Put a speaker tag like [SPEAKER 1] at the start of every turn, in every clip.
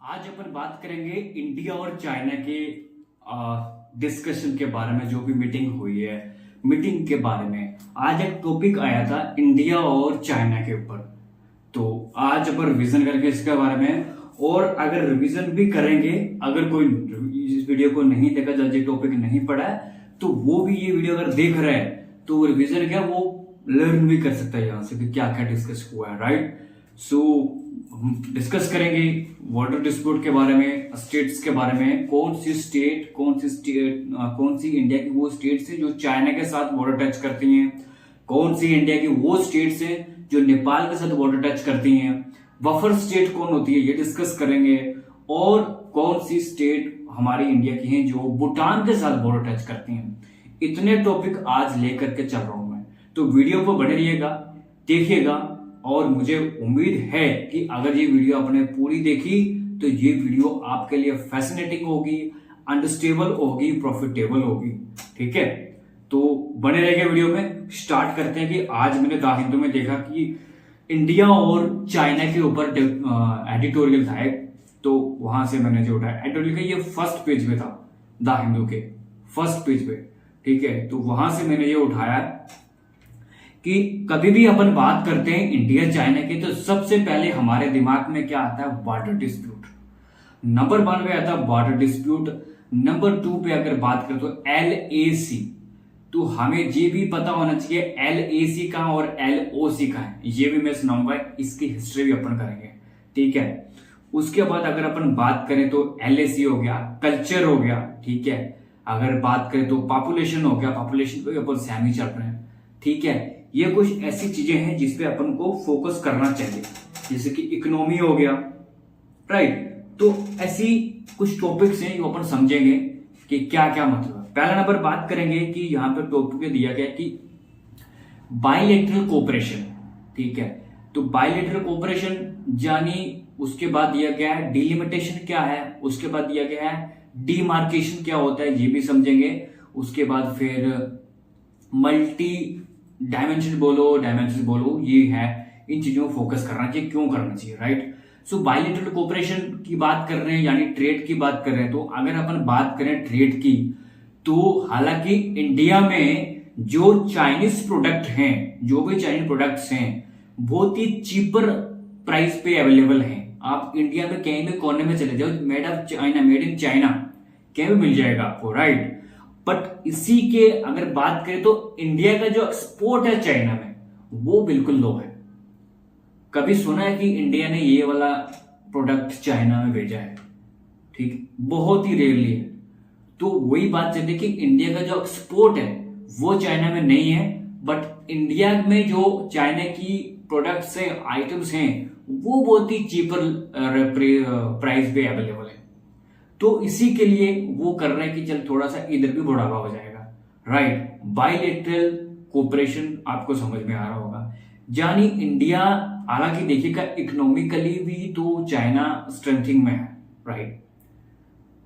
[SPEAKER 1] आज अपन बात करेंगे इंडिया और चाइना के डिस्कशन के बारे में। जो भी मीटिंग हुई है, मीटिंग के बारे में आज एक टॉपिक आया था इंडिया और चाइना के ऊपर। तो आज अपन रिवीजन करेंगे इसके बारे में, और अगर रिवीजन भी करेंगे, अगर कोई इस वीडियो को नहीं देखा, जब ये टॉपिक नहीं पढ़ा है, तो वो भी ये वीडियो अगर देख रहा है तो रिवीजन क्या वो लर्न भी कर सकता है यहाँ से कि क्या क्या डिस्कस हुआ है। राइट, सो हम डिस्कस करेंगे वाटर डिस्प्यूट के बारे में, स्टेट्स के बारे में, कौन सी इंडिया की वो स्टेट्स है जो चाइना के साथ बॉर्डर टच करती हैं, कौन सी इंडिया की वो स्टेट्स है जो नेपाल के साथ बॉर्डर टच करती हैं, बफर स्टेट कौन होती है ये डिस्कस करेंगे, और कौन सी स्टेट हमारी इंडिया की हैं जो भूटान के साथ बॉर्डर टच करती हैं। इतने टॉपिक आज लेकर के चल रहा हूं मैं, तो वीडियो को बने रहिएगा, देखिएगा। और मुझे उम्मीद है कि अगर ये वीडियो आपने पूरी देखी तो ये वीडियो आपके लिए फैसिनेटिंग होगी, अंडरस्टेबल होगी, प्रॉफिटेबल होगी। ठीक है, तो बने रहेंगे वीडियो में। स्टार्ट करते हैं कि आज मैंने द हिंदू में देखा कि इंडिया और चाइना के ऊपर एडिटोरियल था एक, तो वहां से मैंने जो उठाया एडिटोरियल का, ये फर्स्ट पेज पे था द हिंदू के फर्स्ट पेज पे। ठीक है, तो वहां से मैंने ये उठाया कि कभी भी अपन बात करते हैं इंडिया चाइना की, तो सबसे पहले हमारे दिमाग में क्या आता है? Border dispute. नंबर 1 पे आता है बॉर्डर डिस्प्यूट। नंबर 2 पे अगर बात करें तो LAC, तो हमें ये भी पता होना चाहिए LAC कहां और LOC कहां है, ये भी मैं सुनाऊंगा, इसकी हिस्ट्री भी अपन करेंगे। ठीक है, उसके बाद अगर अपन बात करें तो LAC हो गया, कल्चर हो गया। ठीक है, अगर बात करें तो पॉपुलेशन हो गया, पॉपुलेशन पे अपन सैमी चल रहे हैं। ठीक है, ये कुछ ऐसी चीजें हैं जिसपे अपन को फोकस करना चाहिए, जैसे कि इकोनॉमी हो गया। राइट, तो ऐसी कुछ टॉपिक्स हैं जो अपन समझेंगे कि क्या क्या मतलब है। पहला नंबर बात करेंगे कि यहाँ पे टॉपिक दिया गया कि बायलैटरल कोऑपरेशन। ठीक है, तो बायलैटरल कोऑपरेशन जानी, उसके बाद दिया गया है डिलिमिटेशन क्या है, उसके बाद दिया गया है डीमार्केशन क्या होता है, ये भी समझेंगे। उसके बाद फिर मल्टी डायमेंशन बोलो, ये है, इन चीजों को फोकस करना चाहिए, क्यों करना चाहिए। राइट, सो बायलैटरल कोऑपरेशन की बात कर रहे हैं, यानी ट्रेड की बात कर रहे हैं। तो अगर अपन बात करें ट्रेड की, तो हालांकि इंडिया में जो चाइनीज प्रोडक्ट हैं, जो भी चाइनीज प्रोडक्ट्स हैं, बहुत ही चीपर प्राइस पे अवेलेबल हैं। आप इंडिया में कहीं भी कोने में चले जाओ, मेड इन चाइना कहीं भी मिल जाएगा आपको। राइट, बट इसी के अगर बात करें तो इंडिया का जो एक्सपोर्ट है चाइना में, वो बिल्कुल लो है। कभी सुना है कि इंडिया ने ये वाला प्रोडक्ट चाइना में भेजा है? ठीक, बहुत ही रेयरली है। तो वही बात चलती है कि इंडिया का जो एक्सपोर्ट है वो चाइना में नहीं है, बट इंडिया में जो चाइना की प्रोडक्ट्स हैं, आइटम्स हैं, वो बहुत ही चीपर प्राइस पे अवेलेबल है। तो इसी के लिए वो कर रहे हैं कि चल थोड़ा सा इधर भी बढ़ावा हो जाएगा। राइट, बायलैटरल कोऑपरेशन आपको समझ में आ रहा होगा, यानी इंडिया, हालांकि देखिएगा इकोनॉमिकली भी तो चाइना स्ट्रेंथिंग में है। राइट,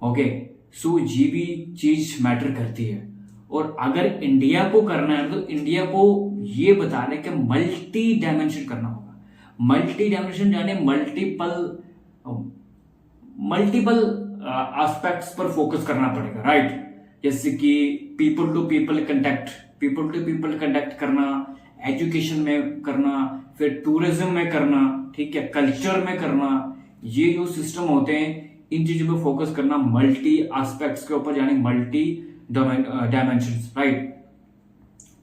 [SPEAKER 1] ओके, सो ये भी चीज मैटर करती है। और अगर इंडिया को करना है तो इंडिया को ये बता रहे कि मल्टी डायमेंशन करना होगा। मल्टी डायमेंशन यानी मल्टीपल एस्पेक्ट्स पर फोकस करना पड़ेगा। राइट, जैसे कि पीपल टू पीपल कंडक्ट करना, एजुकेशन में करना, फिर टूरिज्म में करना, ठीक है, कल्चर में करना, ये जो सिस्टम होते हैं इन चीजों पे फोकस करना, मल्टी एस्पेक्ट्स के ऊपर, यानी मल्टी डायमेंशंस। राइट,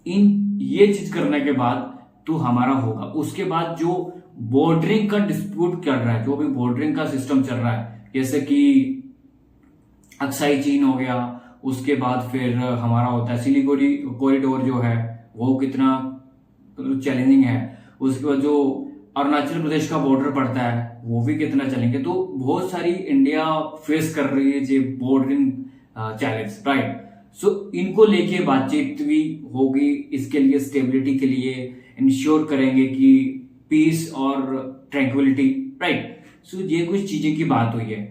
[SPEAKER 1] इन ये चीज करने के बाद तो हमारा होगा। उसके बाद जो बॉर्डरिंग का डिस्प्यूट चल रहा है, जो भी बॉर्डरिंग का सिस्टम चल रहा है, जैसे कि अक्साई चीन हो गया, उसके बाद फिर हमारा होता है सिलीगुड़ी कॉरिडोर जो है वो कितना चैलेंजिंग है। उसके बाद जो अरुणाचल प्रदेश का बॉर्डर पड़ता है वो भी कितना चलेंगे। तो बहुत सारी इंडिया फेस कर रही है ये बॉर्डरिंग चैलेंज। राइट, सो इनको लेके बातचीत भी होगी, इसके लिए स्टेबिलिटी के लिए इंश्योर करेंगे कि पीस और ट्रैंक्विलिटी। राइट, सो ये कुछ चीजें की बात हुई है।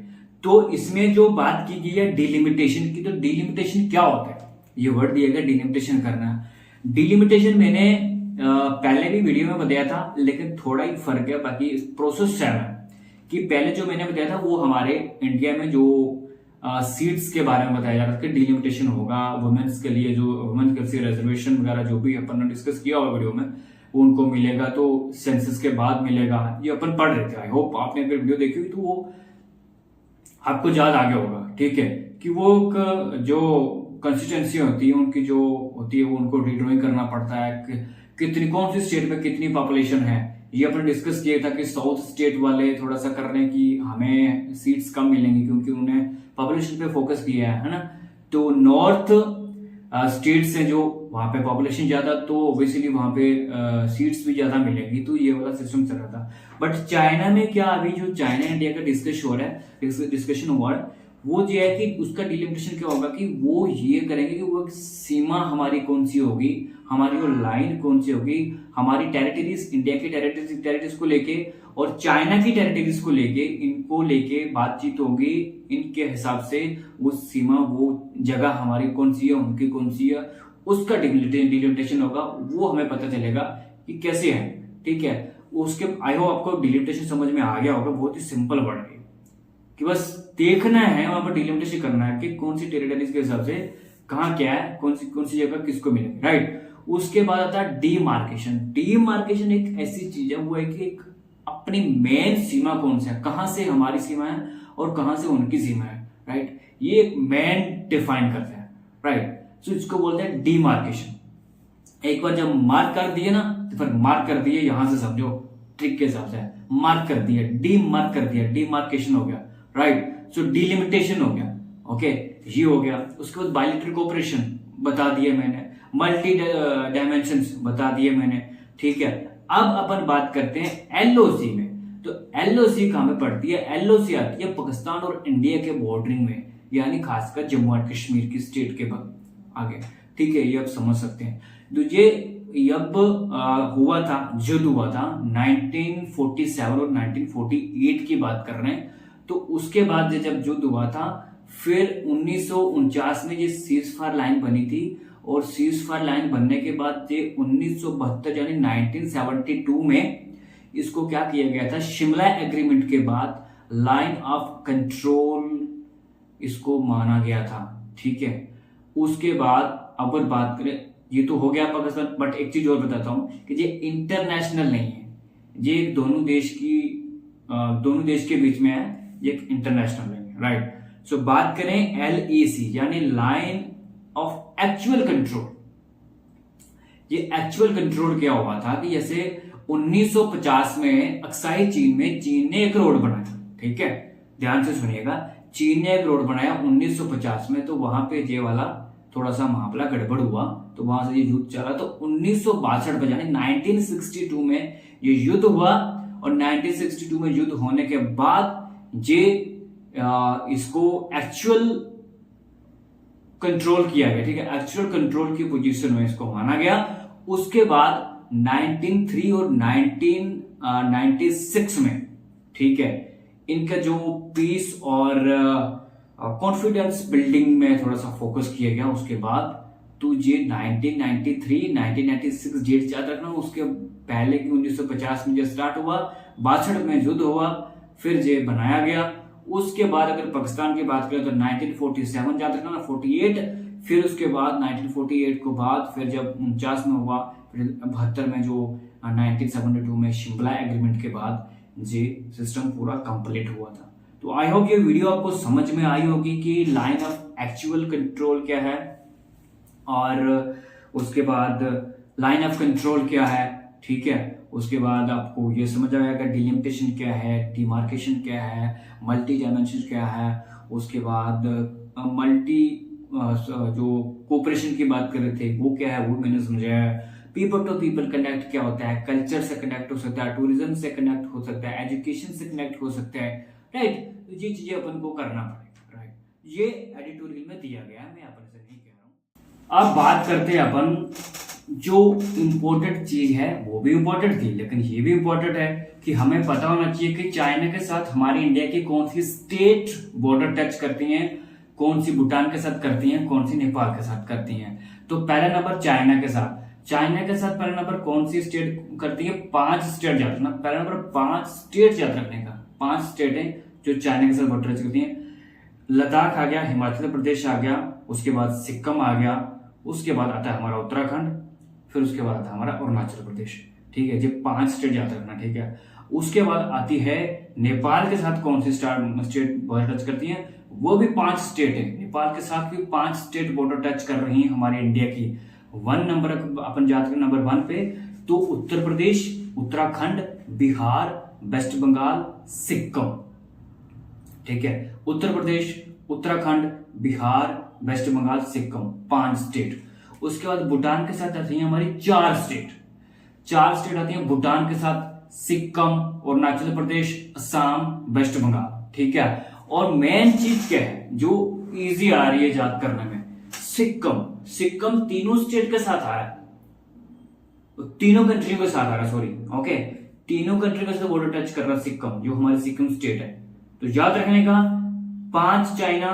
[SPEAKER 1] तो इसमें जो बात की गई है डिलिमिटेशन की, तो डिलिमिटेशन क्या होता है, ये वर्ड दिया गया डिलिमिटेशन करना। डिलिमिटेशन मैंने पहले भी वीडियो में बताया था, लेकिन थोड़ा ही फर्क है, बाकी प्रोसेस सेम है कि पहले जो मैंने बताया था वो हमारे इंडिया में जो सीट्स के बारे में बताया जा रहा था कि डिलिमिटेशन होगा वुमेन्स के लिए, जो वुमेन्स के लिए रिजर्वेशन वगैरह जो भी अपन ने डिस्कस किया होगा वीडियो में, वो उनको मिलेगा तो सेंसस के बाद मिलेगा। ये अपन पढ़ रहे थे, आई होप आपने अगर वीडियो देखी हुई तो वो आपको याद आ गया होगा, ठीक है, कि वो जो कंस्टिट्यूंसी होती है उनकी जो होती है वो उनको रीड्रॉइंग करना पड़ता है, कितनी कौन सी स्टेट में कितनी पॉपुलेशन है। ये अपने डिस्कस किया था कि साउथ स्टेट वाले थोड़ा सा कर रहे हैं कि हमें सीट्स कम मिलेंगी क्योंकि उन्हें पॉपुलेशन पे फोकस किया है ना। तो नॉर्थ स्टेट्स हैं जो वहां पे पॉपुलेशन ज्यादा, तो ऑब्वियसली वहां पे सीट्स भी ज्यादा मिलेंगी, तो ये वाला सिस्टम चल रहा था। बट चाइना में क्या, अभी जो चाइना इंडिया का डिस्कशन हुआ है वो ये है कि उसका डिलिमिटेशन क्या होगा कि वो ये करेंगे कि वो सीमा हमारी कौन सी होगी, हमारी वो लाइन कौन सी होगी, हमारी टेरिटरीज, इंडिया की टेरिटरीज को लेके और चाइना की टेरिटरीज को लेके, इनको लेके बातचीत होगी। इनके हिसाब से वो सीमा, वो जगह हमारी कौन सी है, उनकी कौन सी है, उसका डिलिमिटेशन होगा। वो हमें पता चलेगा कि कैसे है, ठीक है। उसके आई होप आपको डिलिमिटेशन समझ में आ गया होगा। बहुत ही सिंपल वर्ड है कि बस देखना है, वहां पर डिलिमिटेशन करना है कि कौन सी टेरिटरीज के हिसाब से कहाँ क्या है, कौन सी जगह किसको मिलेगी, राइट। उसके बाद आता है डीमार्केशन। डीमार्केशन एक ऐसी चीज है, वो है कि एक अपनी मेन सीमा कौन सा है, कहां से हमारी सीमा है और कहां से उनकी सीमा है, राइट। ये एक मेन डिफाइन करता है, राइट। सो इसको बोलते हैं डीमार्केशन। एक बार जब मार्क कर दिए ना, तो फिर मार्क कर दिए, यहां से समझो ट्रिक के हिसाब से मार्क कर दिया, डीमार्क कर दिया, डीमार्केशन हो गया, राइट। सो डिलिमिटेशन हो गया, ओके, ये हो गया। उसके बाद बायलैटरल कोऑपरेशन बता दिया मैंने, मल्टी डायमेंशंस बता दिए मैंने, ठीक है। अब अपन बात करते हैं एलओसी में। तो एलओसी कहां में पड़ती है? एलओसी आती है पाकिस्तान और इंडिया के बॉर्डरिंग में, यानी खासकर जम्मू एंड कश्मीर की स्टेट के आगे, ठीक है। ये आप समझ सकते हैं। तो ये अब हुआ था, युद्ध हुआ था 1947 और 1948 की बात कर रहे हैं। तो उसके बाद जब युद्ध हुआ था, फिर 1949 में ये सीज फायर लाइन बनी थी, और सीज फायर लाइन बनने के बाद ये 1972 यानी 1972 में इसको क्या किया गया था, शिमला एग्रीमेंट के बाद लाइन ऑफ कंट्रोल इसको माना गया था, ठीक है। उसके बाद अब बात करें, ये तो हो गया पाकिस्तान, बट एक चीज और बताता हूं कि ये इंटरनेशनल नहीं है, ये दोनों देश के बीच में है, ये इंटरनेशनल नहीं है, राइट। सो बात करें एलएसी यानी लाइन ऑफ एक्चुअल कंट्रोल। ये एक्चुअल कंट्रोल क्या हुआ था कि जैसे 1950 में अक्साई चीन में चीन ने एक रोड बनाया, ठीक है, ध्यान से सुनिएगा। चीन ने एक रोड बनाया 1950 में, तो वहां पे ये वाला थोड़ा सा मामला गड़बड़ हुआ, तो वहां से ये युद्ध चला। तो 1962 में यानी 1962 में ये युद्ध हुआ, और 1962 में युद्ध होने के बाद ये इसको एक्चुअल कंट्रोल किया गया, ठीक है, एक्चुअल कंट्रोल की पोजीशन में इसको माना गया। उसके बाद 1903 और 1996 में, ठीक है, इनका जो पीस और कॉन्फिडेंस बिल्डिंग में थोड़ा सा फोकस किया गया। उसके बाद तो ये 1993 1996 डेट याद रखना। उसके पहले की 1950 में जो स्टार्ट हुआ, 62 में युद्ध हुआ, फिर ये बनाया गया। उसके बाद अगर पाकिस्तान की बात करें तो 1947 याद रखना, 48, फिर उसके बाद 1948 को बाद फिर जब 49 में हुआ, फिर 72 में जो 1972 में शिमला एग्रीमेंट के बाद ये सिस्टम पूरा कंप्लीट हुआ था। तो आई होप ये वीडियो आपको समझ में आई होगी कि लाइन ऑफ एक्चुअल कंट्रोल क्या है, और उसके बाद लाइन ऑफ कंट्रोल क्या है, ठीक है। उसके बाद आपको ये समझ आएगा डिलिमिटेशन क्या है, डिमार्केशन क्या है, मल्टी डायमेंशन क्या है। उसके बाद मल्टी जो कोऑपरेशन की बात कर रहे थे वो क्या है, वो मैंने समझाया। पीपल टू पीपल कनेक्ट क्या होता है, कल्चर से कनेक्ट हो सकता है, टूरिज्म से कनेक्ट हो सकता है, एजुकेशन से कनेक्ट हो सकता है, राइट। तो ये चीजें अपन को करना पड़ेगा, राइट। ये एडिटोरियल में दिया गया है, मैं अपन से नहीं कह रहा हूं। अब बात करते हैं अपन, जो इम्पोर्टेंट चीज है वो भी इम्पोर्टेंट थी, लेकिन ये भी इम्पोर्टेंट है कि हमें पता होना चाहिए कि चाइना के साथ हमारी इंडिया की कौन सी स्टेट बॉर्डर टच करती हैं, कौन सी भूटान के साथ करती हैं, कौन सी नेपाल के साथ करती हैं। तो पहला नंबर चाइना के साथ पहला नंबर कौन सी स्टेट करती है, 5 स्टेट याद रखना। पहला नंबर 5 स्टेट याद रखने का, 5 स्टेट हैं जो चाइना के साथ बॉर्डर टच करती हैं। लद्दाख आ गया, हिमाचल प्रदेश आ गया, उसके बाद सिक्किम आ गया, उसके बाद आता है हमारा उत्तराखंड, फिर उसके बाद आता है हमारा अरुणाचल प्रदेश। ठीक है, ये 5 स्टेट याद रखना। ठीक है, उसके बाद आती है नेपाल के साथ कौन सी स्टेट बॉर्डर टच करती है, वो भी 5 स्टेट है। नेपाल के साथ भी 5 स्टेट बॉर्डर टच कर रही है हमारे इंडिया की। 1 नंबर अपन जाते हैं नंबर 1 पे, तो उत्तर प्रदेश, उत्तराखंड, बिहार, वेस्ट बंगाल, सिक्किम। ठीक है, उत्तर प्रदेश, उत्तराखंड, बिहार, वेस्ट बंगाल, सिक्किम, 5 स्टेट। उसके बाद भूटान के साथ आती है हमारी 4 स्टेट। 4 स्टेट आती है भूटान के साथ, सिक्किम, अरुणाचल प्रदेश, असम, वेस्ट बंगाल। ठीक है, और मेन चीज क्या है जो इजी आ रही है याद करने में, सिक्किम तीनों स्टेट के साथ आ रहा है, तीनों कंट्रियों के साथ आ रहा है, सॉरी, ओके, तीनों कंट्री के साथ बॉर्डर टच कर रहा है सिक्किम, जो हमारी सिक्किम स्टेट है। तो याद रखने का 5 चाइना,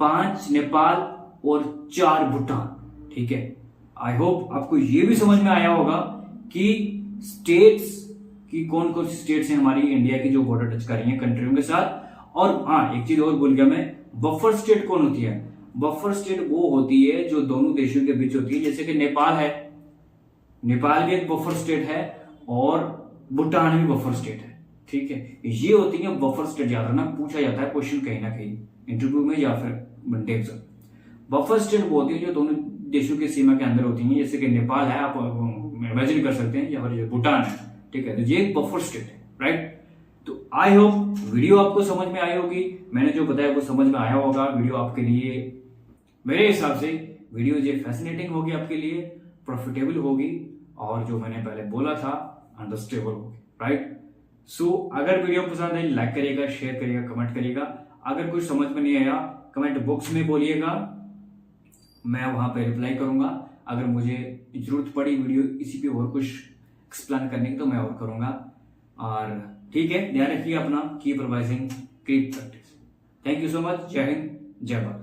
[SPEAKER 1] 5 नेपाल और 4 भूटान। ठीक है, आई होप आपको ये भी समझ में आया होगा कि स्टेट्स की कौन कौन सी स्टेट्स हैं हमारी इंडिया की जो बॉर्डर टच कर रही हैं कंट्रियों के साथ। और हाँ, एक चीज और भूल गया मैं, बफर स्टेट कौन होती है? बफर स्टेट वो होती है जो दोनों देशों के बीच होती है, जैसे कि नेपाल है, नेपाल भी एक बफर स्टेट है और भूटान भी बफर स्टेट है। ठीक है, ये होती है बफर स्टेट, याद रखना, पूछा जाता है क्वेश्चन कहीं ना कहीं इंटरव्यू में या फिर बनते एग्जाम। बफर स्टेट वो होती है जो दोनों देशों की सीमा के अंदर होती है, जैसे कि नेपाल है, आप इमेजिन कर सकते हैं, या फिर भूटान है। ठीक है, तो ये एक बफर स्टेट है, राइट। तो आई होप वीडियो आपको समझ में आई होगी, मैंने जो बताया वो समझ में आया होगा। वीडियो आपके लिए, मेरे हिसाब से वीडियो ये फैसिनेटिंग होगी आपके लिए, प्रॉफिटेबल होगी, और जो मैंने पहले बोला था अंडरस्टेबल होगी, राइट। सो अगर वीडियो पसंद आई, लाइक करिएगा, शेयर करिएगा, कमेंट करिएगा। अगर कुछ समझ में नहीं आया कमेंट बॉक्स में बोलिएगा, मैं वहां पे रिप्लाई करूंगा। अगर मुझे जरूरत पड़ी वीडियो इसी पे और कुछ एक्सप्लेन करने की तो मैं और करूंगा। और ठीक है, ध्यान रखिए अपना, keep revising, keep practice. Thank you so much, जय हिंद, जय भारत।